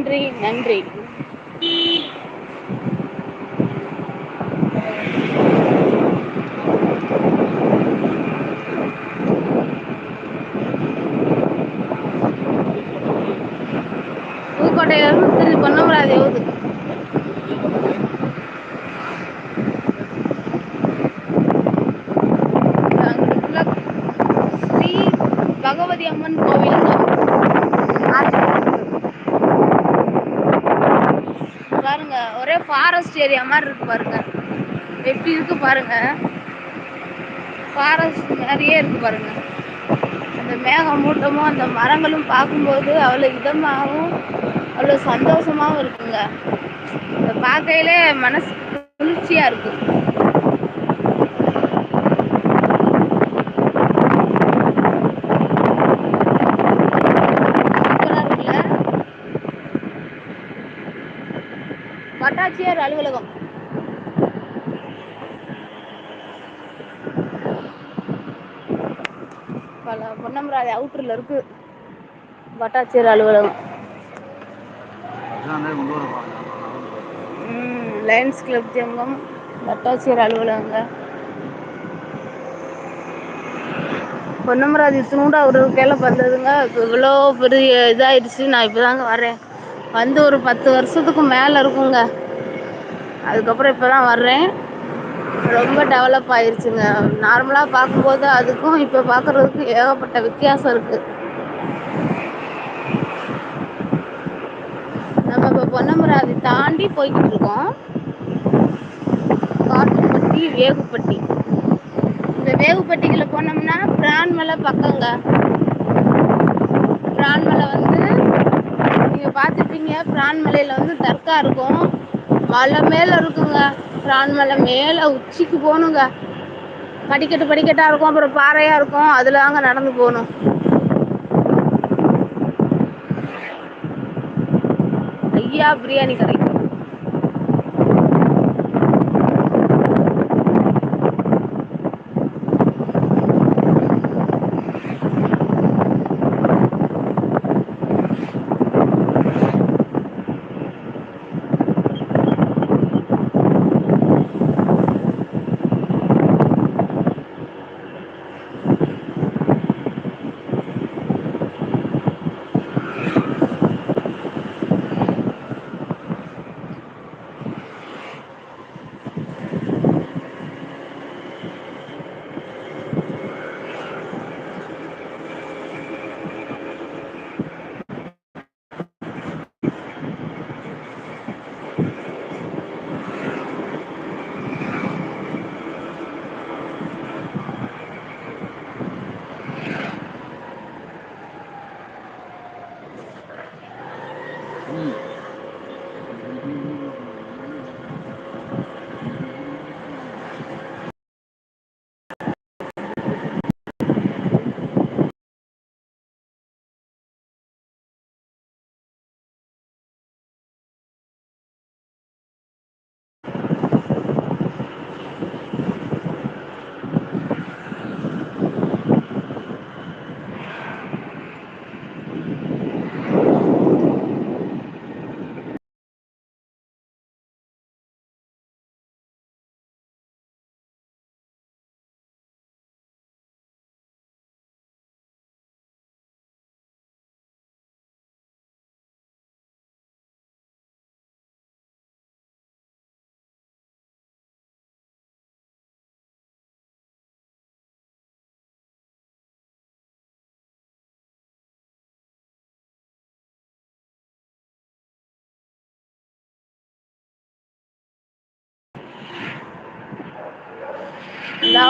நன்றி நன்றி. புதுக்கோட்டையிலிருந்து திருச்சி பொன்னமராவதி எவுது. அங்கிட்டுக்குள்ள ஸ்ரீ பகவதி அம்மன் கோவிலுங்க. பாருங்க ஒரே ஃபாரஸ்ட் ஏரியா மாதிரி இருக்கு பாருங்க. எப்படி இருக்கு பாருங்க. ஃபாரஸ்ட் மாதிரியே இருக்கு பாருங்க. அந்த மேகமூட்டமும் அந்த மரங்களும் பார்க்கும்போது அவ்வளோ இதமாகவும் அவ்வளோ சந்தோஷமாகவும் இருக்குங்க. அதை பார்க்கையிலே மனசு குளிர்ச்சியா இருக்கு. வட்டாட்சியர் அலுவலகம் பொன்னமராவதி அவுட்டர்ல இருக்கு. வட்டாட்சியர் அலுவலகம். லயன்ஸ் கிளப் ஜங்கம் வட்டாட்சியர் அலுவலகங்க. பொன்னமராவதி இத்துணூண்டா ஒரு கேள்வி பார்த்ததுங்க. இப்போ இவ்வளோ பெரிய இதாகிடுச்சு. நான் இப்போதாங்க வரேன். வந்து ஒரு 10 வருஷத்துக்கு மேலே இருக்குங்க. அதுக்கப்புறம் இப்போ தான் வர்றேன். ரொம்ப டெவலப் ஆயிடுச்சுங்க. நார்மலாக பார்க்கும்போது அதுக்கும் இப்போ பார்க்குறதுக்கும் ஏகப்பட்ட வித்தியாசம் இருக்குது. நம்ம இப்போ பொன்னமராவதி தாண்டி போய்கிட்டு இருக்கோம். காட்டுப்பட்டி வேகுப்பட்டி. இந்த வேகுப்பட்டிக்குள்ள போனோம்னா பிரான்மலை பக்கங்க. பிரான்மலை வந்து நீங்கள் பார்த்துருப்பீங்க. பிரான்மலையில் வந்து தர்கா இருக்கும். மலை மேலே இருக்குங்க. பிரான்மலை மேலே உச்சிக்கு போகணுங்க. படிக்கட்டாக இருக்கும். அப்புறம் பாறையாக இருக்கும். அதில் தாங்க நடந்து போகணும். ஐயா பிரியாணி கடை.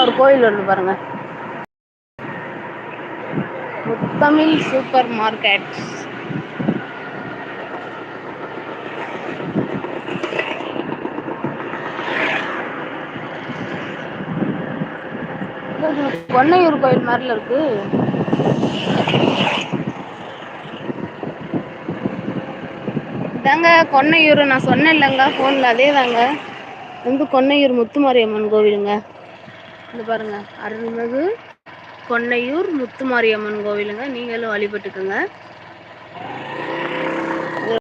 ஒரு கோயில் ஒன்று பாருங்க. முத்தமிழ் சூப்பர் மார்க்கெட். கொன்னையூர் கோயில் மாதிரில இருக்கு. இதாங்க கொன்னையூர். நான் சொன்னேன் இல்லைங்க ஃபோனில், அதே தாங்க. வந்து கொன்னையூர் முத்துமாரியம்மன் கோவிலுங்க. இந்த பாருங்க, அருள்மிகு கொன்னையூர் முத்துமாரியம்மன் கோவிலுங்க. நீங்களும் வழிபட்டுக்கோங்க.